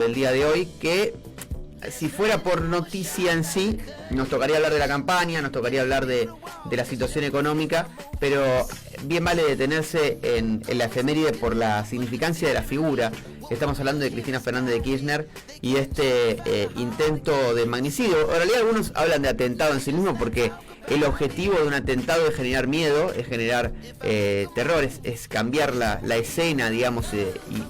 del día de hoy, que si fuera por noticia en sí, nos tocaría hablar de la campaña, nos tocaría hablar de la situación económica, pero bien vale detenerse en la efeméride por la significancia de la figura. Estamos hablando de Cristina Fernández de Kirchner y intento de magnicidio. En realidad algunos hablan de atentado en sí mismo porque el objetivo de un atentado es generar miedo, es generar terror, es cambiar la escena, digamos,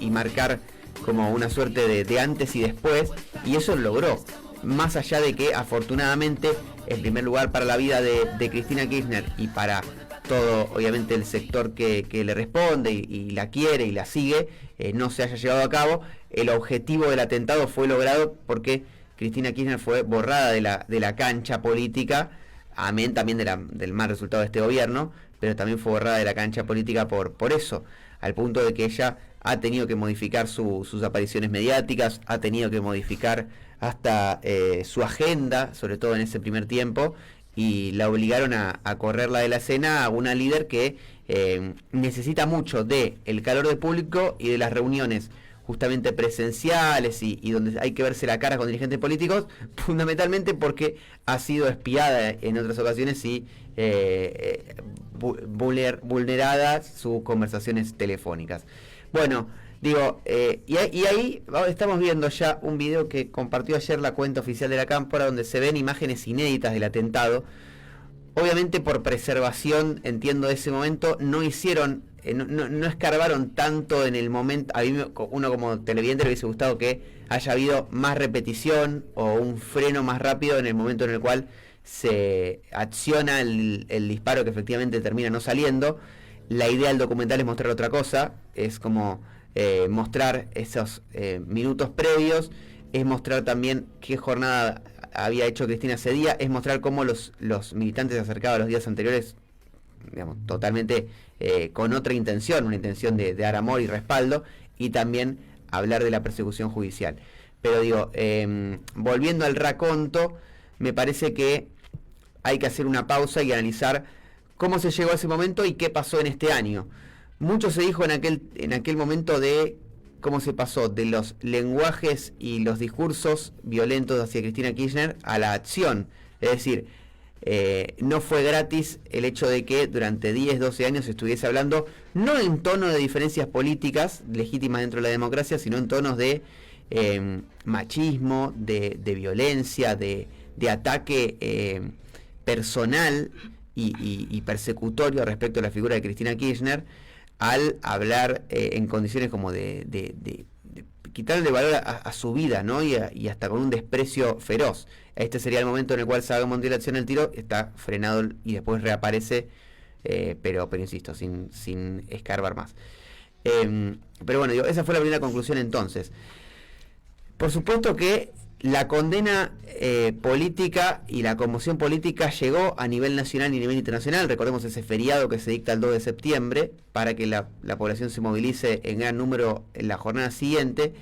y marcar como una suerte de antes y después, y eso lo logró. Más allá de que afortunadamente, en primer lugar para la vida de Cristina Kirchner y para todo obviamente el sector que le responde y la quiere y la sigue, no se haya llevado a cabo, el objetivo del atentado fue logrado porque Cristina Kirchner fue borrada de la cancha política, amén también del mal resultado de este gobierno, pero también fue borrada de la cancha política por eso, al punto de que ella ha tenido que modificar sus apariciones mediáticas, ha tenido que modificar hasta su agenda, sobre todo en ese primer tiempo, y la obligaron a correrla de la escena a una líder que necesita mucho del calor del público y de las reuniones justamente presenciales y donde hay que verse la cara con dirigentes políticos, fundamentalmente porque ha sido espiada en otras ocasiones y vulneradas sus conversaciones telefónicas. Bueno, digo, y ahí estamos viendo ya un video que compartió ayer la cuenta oficial de la Cámpora, donde se ven imágenes inéditas del atentado. Obviamente por preservación, entiendo, de ese momento, no hicieron, no escarbaron tanto en el momento. A mí, uno como televidente, le hubiese gustado que haya habido más repetición o un freno más rápido en el momento en el cual se acciona el disparo que efectivamente termina no saliendo. La idea del documental es mostrar otra cosa, es como mostrar esos minutos previos, es mostrar también qué jornada había hecho Cristina ese día, es mostrar cómo los militantes se acercaban los días anteriores, digamos, totalmente con otra intención, una intención de dar amor y respaldo, y también hablar de la persecución judicial. Pero digo, volviendo al raconto, me parece que hay que hacer una pausa y analizar cómo se llegó a ese momento y qué pasó en este año. Mucho se dijo en aquel momento de cómo se pasó de los lenguajes y los discursos violentos hacia Cristina Kirchner a la acción. Es decir, no fue gratis el hecho de que durante 10, 12 años se estuviese hablando, no en tono de diferencias políticas legítimas dentro de la democracia, sino en tonos de machismo, de violencia, de ataque personal y persecutorio respecto a la figura de Cristina Kirchner, al hablar en condiciones como de quitarle valor a su vida, ¿no? Y hasta con un desprecio feroz. Este sería el momento en el cual Saavedra Montiel acciona el tiro, está frenado y después reaparece, pero insisto, sin escarbar más. Pero bueno, digo, esa fue la primera conclusión entonces. Por supuesto que la condena política y la conmoción política llegó a nivel nacional y a nivel internacional. Recordemos ese feriado que se dicta el 2 de septiembre para que la población se movilice en gran número en la jornada siguiente.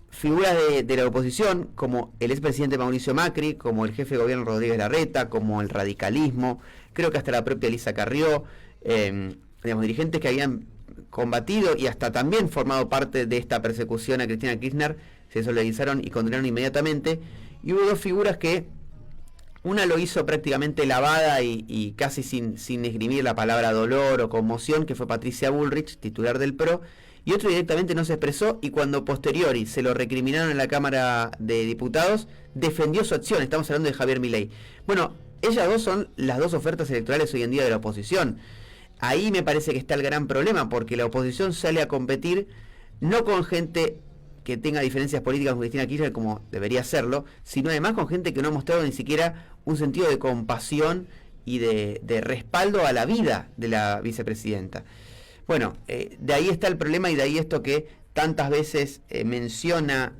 Figuras de la oposición, como el expresidente Mauricio Macri, como el jefe de gobierno Rodríguez Larreta, como el radicalismo, creo que hasta la propia Elisa Carrió, digamos, dirigentes que habían combatido y hasta también formado parte de esta persecución a Cristina Kirchner, se solidarizaron y condenaron inmediatamente. Y hubo dos figuras que una lo hizo prácticamente lavada y casi sin esgrimir la palabra dolor o conmoción, que fue Patricia Bullrich, titular del PRO, y otro directamente no se expresó, y cuando posteriori se lo recriminaron en la Cámara de Diputados, defendió su acción. Estamos hablando de Javier Milei. Bueno, ellas dos son las dos ofertas electorales hoy en día de la oposición. Ahí me parece que está el gran problema, porque la oposición sale a competir no con gente que tenga diferencias políticas con Cristina Kirchner como debería serlo, sino además con gente que no ha mostrado ni siquiera un sentido de compasión y de respaldo a la vida de la vicepresidenta. Bueno, de ahí está el problema y de ahí esto que tantas veces menciona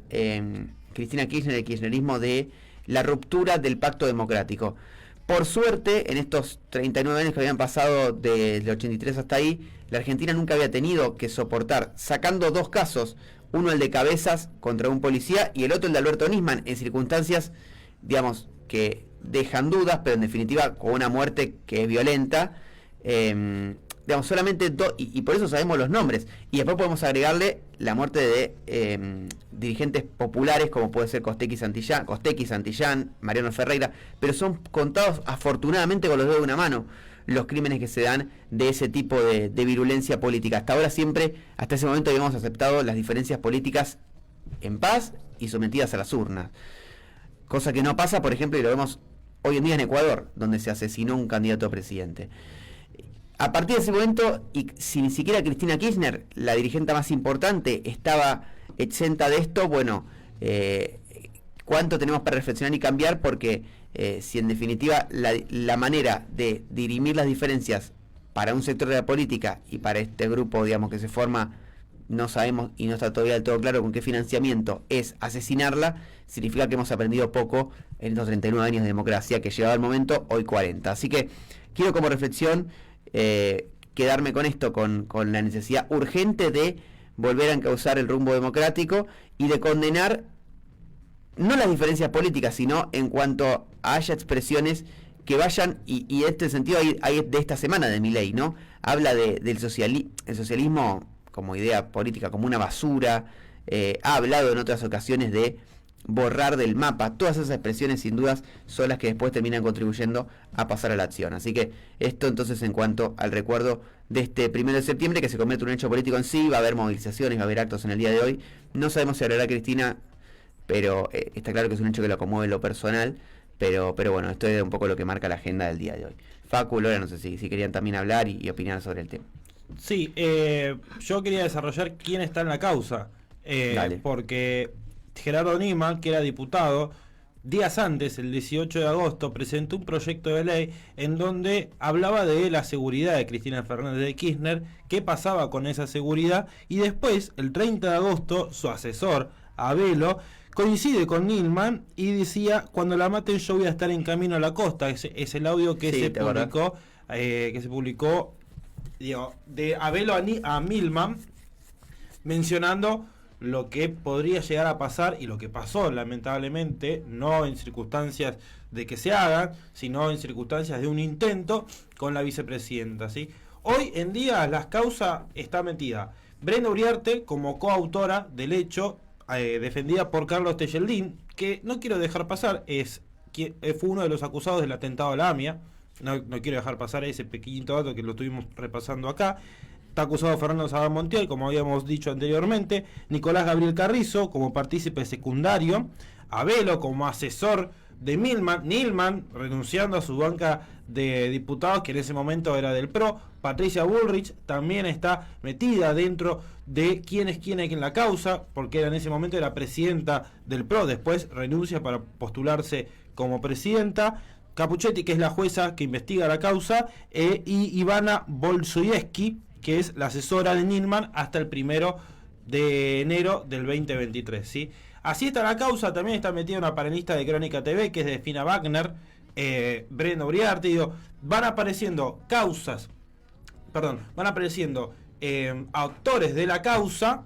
Cristina Kirchner, el kirchnerismo, de la ruptura del pacto democrático. Por suerte, en estos 39 años que habían pasado del 83 hasta ahí, la Argentina nunca había tenido que soportar, sacando dos casos, uno el de Cabezas contra un policía y el otro el de Alberto Nisman, en circunstancias, digamos, que dejan dudas, pero en definitiva con una muerte que es violenta, digamos, solamente y por eso sabemos los nombres. Y después podemos agregarle la muerte de dirigentes populares, como puede ser Costequi Santillán, Mariano Ferreira, pero son contados afortunadamente con los dedos de una mano los crímenes que se dan de ese tipo de virulencia política. Hasta ahora hasta ese momento habíamos aceptado las diferencias políticas en paz y sometidas a las urnas. Cosa que no pasa, por ejemplo, y lo vemos hoy en día en Ecuador, donde se asesinó un candidato a presidente. A partir de ese momento, y si ni siquiera Cristina Kirchner, la dirigente más importante, estaba exenta de esto, bueno, ¿cuánto tenemos para reflexionar y cambiar? Porque si en definitiva la manera de dirimir las diferencias para un sector de la política y para este grupo, digamos, que se forma, no sabemos y no está todavía del todo claro con qué financiamiento, es asesinarla, significa que hemos aprendido poco en estos 39 años de democracia que llegaba el momento, hoy 40. Así que quiero como reflexión quedarme con esto, con la necesidad urgente de volver a encauzar el rumbo democrático y de condenar no las diferencias políticas, sino en cuanto haya expresiones que vayan, y en este sentido hay de esta semana de Milei, ¿no? Habla del socialismo como idea política, como una basura, ha hablado en otras ocasiones de borrar del mapa. Todas esas expresiones sin dudas son las que después terminan contribuyendo a pasar a la acción. Así que esto entonces en cuanto al recuerdo de este 1 de septiembre, que se convierte en un hecho político en sí. Va a haber movilizaciones, va a haber actos en el día de hoy. No sabemos si hablará Cristina, pero está claro que es un hecho que lo conmueve en lo personal. Pero bueno, esto es un poco lo que marca la agenda del día de hoy. Facu, Lora, no sé si querían también hablar y opinar sobre el tema. Sí, yo quería desarrollar quién está en la causa, porque Gerardo Nilman, que era diputado, días antes, el 18 de agosto, presentó un proyecto de ley en donde hablaba de la seguridad de Cristina Fernández de Kirchner, qué pasaba con esa seguridad, y después, el 30 de agosto, su asesor, Abelo, coincide con Nilman y decía: cuando la maten yo voy a estar en camino a la costa. Es el audio que se publicó, digo, de Abelo a Nilman, mencionando lo que podría llegar a pasar y lo que pasó, lamentablemente, no en circunstancias de que se hagan, sino en circunstancias de un intento con la vicepresidenta, ¿sí? Hoy en día la causa está metida Brenda Uriarte como coautora del hecho, defendida por Carlos Tejeldín, que no quiero dejar pasar, fue uno de los acusados del atentado a la AMIA. No quiero dejar pasar ese pequeñito dato que lo estuvimos repasando acá. Está acusado Fernando Sabán Montiel, como habíamos dicho anteriormente, Nicolás Gabriel Carrizo como partícipe secundario, Abelo como asesor de Nilman renunciando a su banca de diputados, que en ese momento era del PRO. Patricia Bullrich también está metida dentro de quién es en la causa, porque en ese momento era presidenta del PRO, después renuncia para postularse como presidenta. Capuchetti, que es la jueza que investiga la causa, y Ivana Bolsoyevsky, que es la asesora de Nilman hasta el 1 de enero del 2023, ¿sí? Así está la causa. También está metida una panelista de Crónica TV, que es Delfina Wagner, Brenda Uriarte. Digo, van apareciendo actores de la causa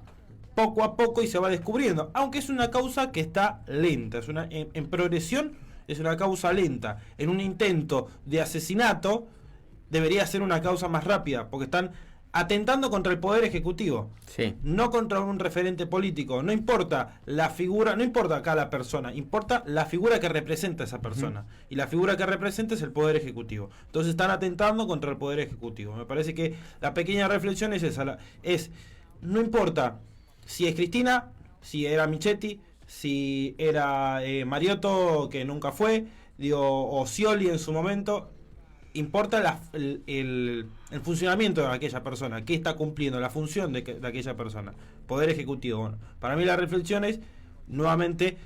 poco a poco y se va descubriendo, aunque es una causa que está lenta, en progresión, es una causa lenta. En un intento de asesinato debería ser una causa más rápida, porque están atentando contra el poder ejecutivo, sí, no contra un referente político. No importa la figura, no importa acá la persona, importa la figura que representa a esa persona. Y la figura que representa es el poder ejecutivo. Entonces están atentando contra el poder ejecutivo. Me parece que la pequeña reflexión es esa, no importa si es Cristina, si era Michetti, si era Mariotto, que nunca fue, o Scioli en su momento. Importa el funcionamiento de aquella persona, qué está cumpliendo, la función de aquella persona. Poder ejecutivo. Bueno, para mí la reflexión es, nuevamente,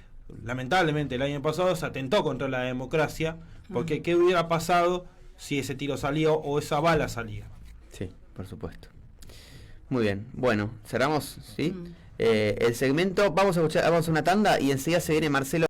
lamentablemente el año pasado se atentó contra la democracia, porque ¿qué hubiera pasado si ese tiro salió o esa bala salía? Sí, por supuesto. Muy bien, bueno, cerramos, ¿sí? El segmento, vamos a una tanda y enseguida se viene Marcelo